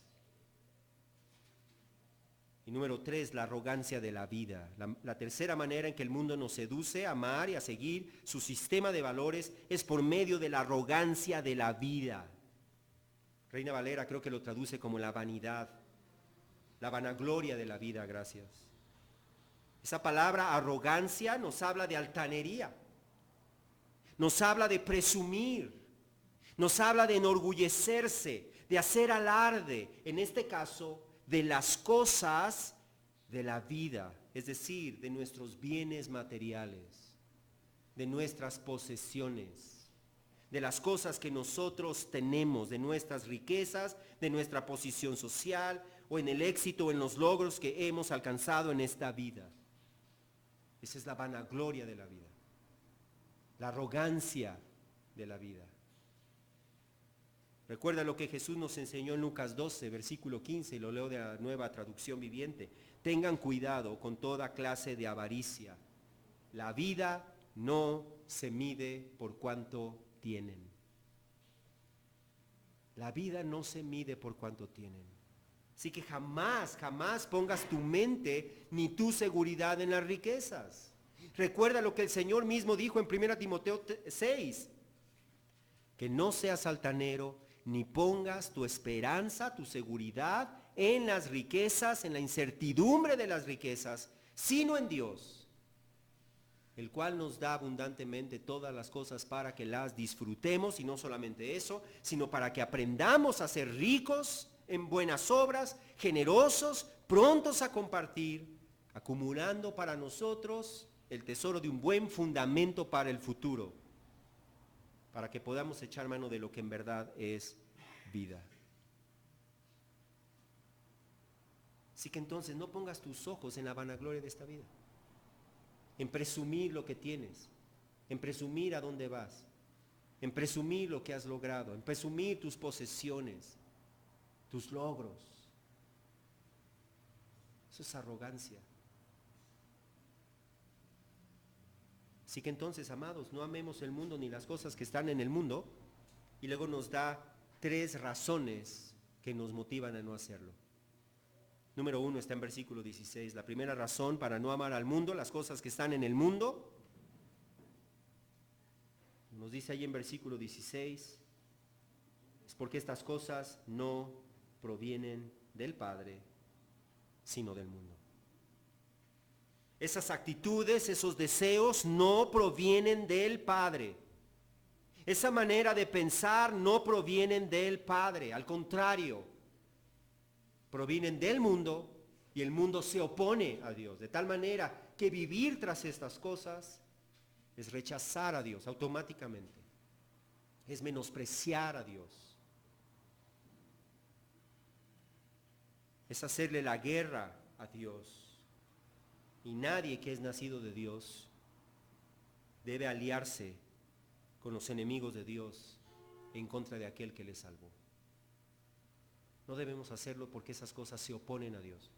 Y número 3, la arrogancia de la vida. La tercera manera en que el mundo nos seduce a amar y a seguir su sistema de valores es por medio de la arrogancia de la vida. Reina Valera creo que lo traduce como la vanidad, la vanagloria de la vida, gracias. Esa palabra arrogancia nos habla de altanería, nos habla de presumir, nos habla de enorgullecerse, de hacer alarde, en este caso, de las cosas de la vida, es decir, de nuestros bienes materiales, de nuestras posesiones, de las cosas que nosotros tenemos, de nuestras riquezas, de nuestra posición social o en el éxito o en los logros que hemos alcanzado en esta vida. Esa es la vanagloria de la vida, la arrogancia de la vida. Recuerda lo que Jesús nos enseñó en Lucas 12, versículo 15, y lo leo de la Nueva Traducción Viviente. Tengan cuidado con toda clase de avaricia. La vida no se mide por cuánto tienen. La vida no se mide por cuánto tienen. Así que jamás pongas tu mente ni tu seguridad en las riquezas. Recuerda lo que el Señor mismo dijo en 1 Timoteo 6, que no seas altanero, ni pongas tu esperanza, tu seguridad en las riquezas, en la incertidumbre de las riquezas, sino en Dios, el cual nos da abundantemente todas las cosas para que las disfrutemos, y no solamente eso, sino para que aprendamos a ser ricos en buenas obras, generosos, prontos a compartir, acumulando para nosotros el tesoro de un buen fundamento para el futuro, para que podamos echar mano de lo que en verdad es vida. Así que entonces no pongas tus ojos en la vanagloria de esta vida, en presumir lo que tienes, en presumir a dónde vas, en presumir lo que has logrado, en presumir tus posesiones, tus logros. Eso es arrogancia. Así que entonces, amados, no amemos el mundo ni las cosas que están en el mundo. Y luego nos da 3 razones que nos motivan a no hacerlo. Número 1 está en versículo 16. La primera razón para no amar al mundo, las cosas que están en el mundo, nos dice ahí en versículo 16, es porque estas cosas no provienen del Padre, sino del mundo. Esas actitudes, esos deseos no provienen del Padre. Esa manera de pensar no provienen del Padre, al contrario, provienen del mundo Y el mundo se opone a Dios, de tal manera que vivir tras estas cosas es rechazar a Dios automáticamente, es menospreciar a Dios, es hacerle la guerra a Dios. Y nadie que es nacido de Dios debe aliarse con los enemigos de Dios en contra de aquel que le salvó. No debemos hacerlo porque esas cosas se oponen a Dios.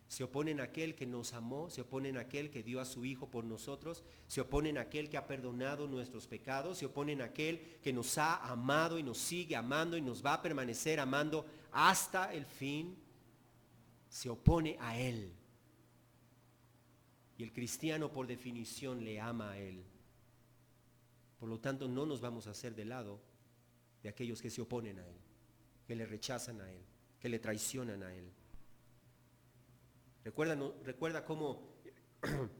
Se oponen a aquel que nos amó, se oponen a aquel que dio a su Hijo por nosotros, se oponen a aquel que ha perdonado nuestros pecados, se oponen a aquel que nos ha amado y nos sigue amando y nos va a permanecer amando hasta el fin. Se opone a Él. Y el cristiano por definición le ama a Él. Por lo tanto, no nos vamos a hacer de lado de aquellos que se oponen a Él, que le rechazan a Él, que le traicionan a Él. Recuerda cómo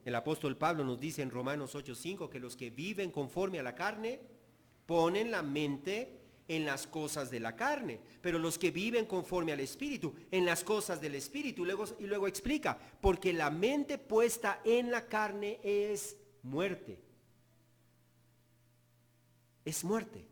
el apóstol Pablo nos dice en Romanos 8:5 que los que viven conforme a la carne ponen la mente en las cosas de la carne, pero los que viven conforme al Espíritu, en las cosas del Espíritu. Y luego explica, porque la mente puesta en la carne es muerte. Es muerte.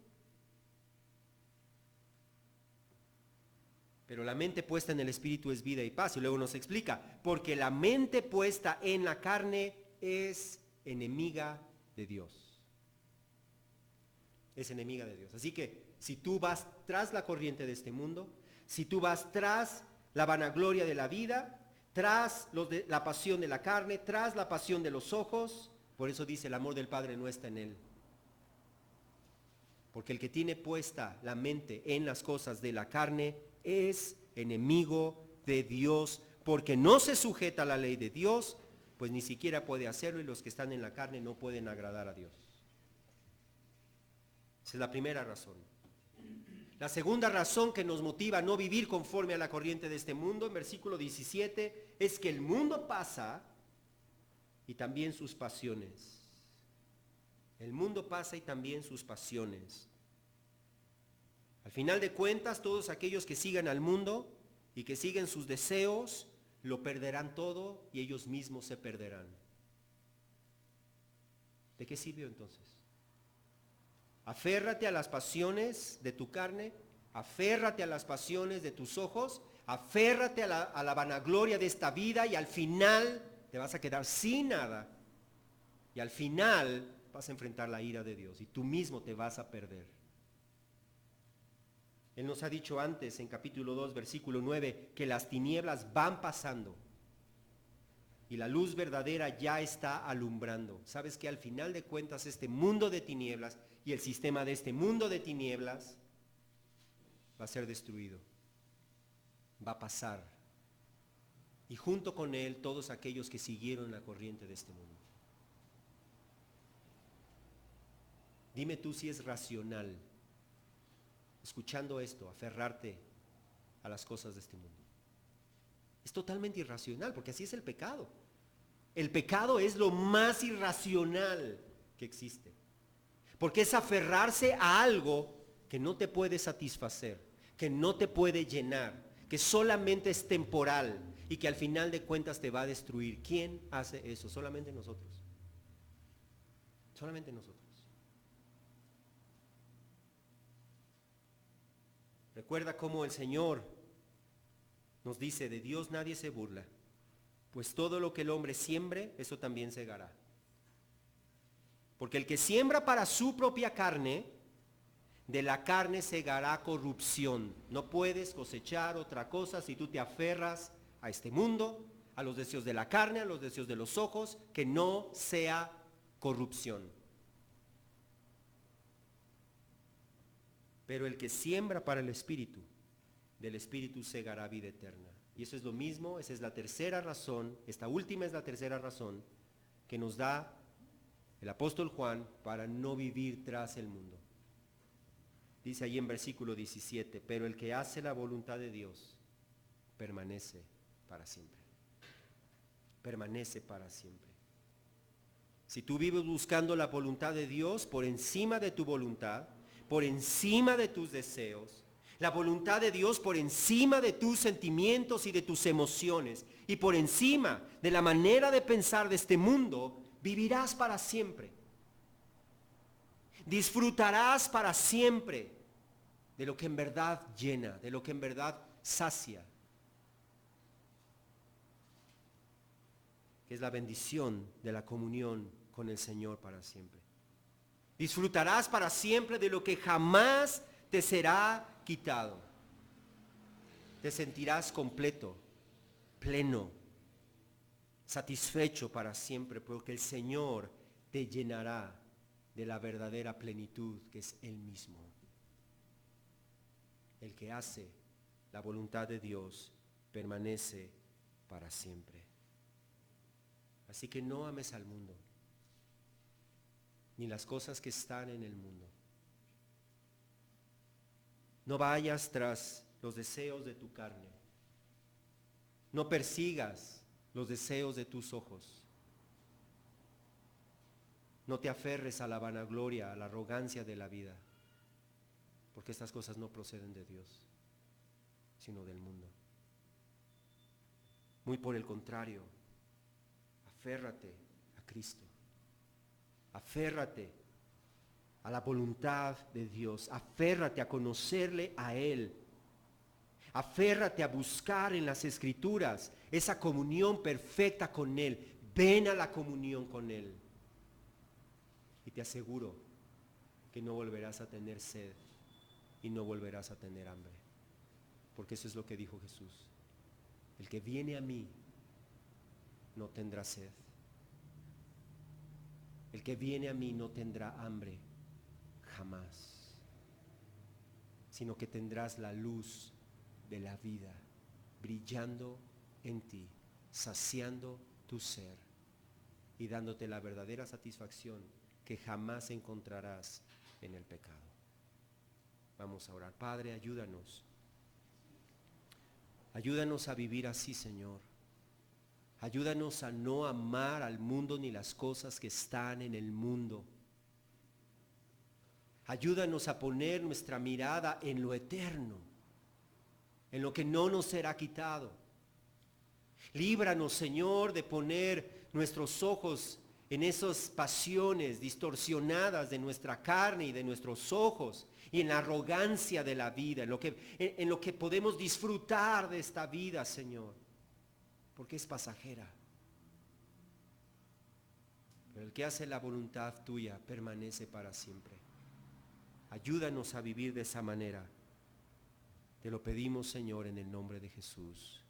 Pero la mente puesta en el Espíritu es vida y paz. Y luego nos explica, porque la mente puesta en la carne es enemiga de Dios. Es enemiga de Dios. Así que si tú vas tras la corriente de este mundo, si tú vas tras la vanagloria de la vida, tras la pasión de la carne, tras la pasión de los ojos, por eso dice el amor del Padre no está en él. Porque el que tiene puesta la mente en las cosas de la carne es enemigo de Dios, porque no se sujeta a la ley de Dios, pues ni siquiera puede hacerlo, y los que están en la carne no pueden agradar a Dios. Esa es la primera razón. La segunda razón que nos motiva a no vivir conforme a la corriente de este mundo, en versículo 17, es que el mundo pasa y también sus pasiones. El mundo pasa y también sus pasiones. Al final de cuentas, todos aquellos que sigan al mundo y que siguen sus deseos, lo perderán todo y ellos mismos se perderán. ¿De qué sirvió entonces? Aférrate a las pasiones de tu carne, aférrate a las pasiones de tus ojos, aférrate a la vanagloria de esta vida y al final te vas a quedar sin nada. Y al final vas a enfrentar la ira de Dios y tú mismo te vas a perder. Él nos ha dicho antes en capítulo 2, versículo 9, que las tinieblas van pasando y la luz verdadera ya está alumbrando. ¿Sabes que al final de cuentas este mundo de tinieblas y el sistema de este mundo de tinieblas va a ser destruido? Va a pasar. Y junto con él todos aquellos que siguieron la corriente de este mundo. Dime tú si es racional, escuchando esto, aferrarte a las cosas de este mundo. Es totalmente irracional, porque así es el pecado. El pecado es lo más irracional que existe, porque es aferrarse a algo que no te puede satisfacer, que no te puede llenar, que solamente es temporal y que al final de cuentas te va a destruir. ¿Quién hace eso? Solamente nosotros. Solamente nosotros. Recuerda cómo el Señor nos dice, de Dios nadie se burla, pues todo lo que el hombre siembre, eso también segará. Porque el que siembra para su propia carne, de la carne segará corrupción. No puedes cosechar otra cosa si tú te aferras a este mundo, a los deseos de la carne, a los deseos de los ojos, que no sea corrupción. Pero el que siembra para el Espíritu, del Espíritu segará vida eterna. Y eso es lo mismo, esa es la tercera razón, esta última es la tercera razón que nos da el apóstol Juan para no vivir tras el mundo. Dice ahí en versículo 17, pero el que hace la voluntad de Dios permanece para siempre. Permanece para siempre. Si tú vives buscando la voluntad de Dios por encima de tu voluntad, por encima de tus deseos, La voluntad de Dios por encima de tus sentimientos y de tus emociones y por encima de la manera de pensar de este mundo, vivirás para siempre. Disfrutarás para siempre de lo que en verdad llena, de lo que en verdad sacia, que es la bendición de la comunión con el Señor para siempre. Disfrutarás para siempre de lo que jamás te será quitado. Te sentirás completo, pleno, satisfecho para siempre, porque el Señor te llenará de la verdadera plenitud que es Él mismo. El que hace la voluntad de Dios permanece para siempre. Así que no ames al mundo, ni las cosas que están en el mundo. No vayas tras los deseos de tu carne. No persigas los deseos de tus ojos. No te aferres a la vanagloria, a la arrogancia de la vida, porque estas cosas no proceden de Dios, sino del mundo. Muy por el contrario, aférrate a Cristo. Aférrate a la voluntad de Dios. Aférrate a conocerle a Él. Aférrate a buscar en las Escrituras esa comunión perfecta con Él. Ven a la comunión con Él. Y te aseguro que no volverás a tener sed y no volverás a tener hambre. Porque eso es lo que dijo Jesús. El que viene a mí no tendrá sed. El que viene a mí no tendrá hambre jamás, sino que tendrás la luz de la vida brillando en ti, saciando tu ser y dándote la verdadera satisfacción que jamás encontrarás en el pecado. Vamos a orar. Padre, ayúdanos. Ayúdanos a vivir así, Señor. Ayúdanos a no amar al mundo ni las cosas que están en el mundo. Ayúdanos a poner nuestra mirada en lo eterno, en lo que no nos será quitado. Líbranos, Señor, de poner nuestros ojos en esas pasiones distorsionadas de nuestra carne y de nuestros ojos, y en la arrogancia de la vida, en lo que podemos disfrutar de esta vida, Señor, porque es pasajera. Pero el que hace la voluntad tuya permanece para siempre. Ayúdanos a vivir de esa manera. Te lo pedimos, Señor, en el nombre de Jesús.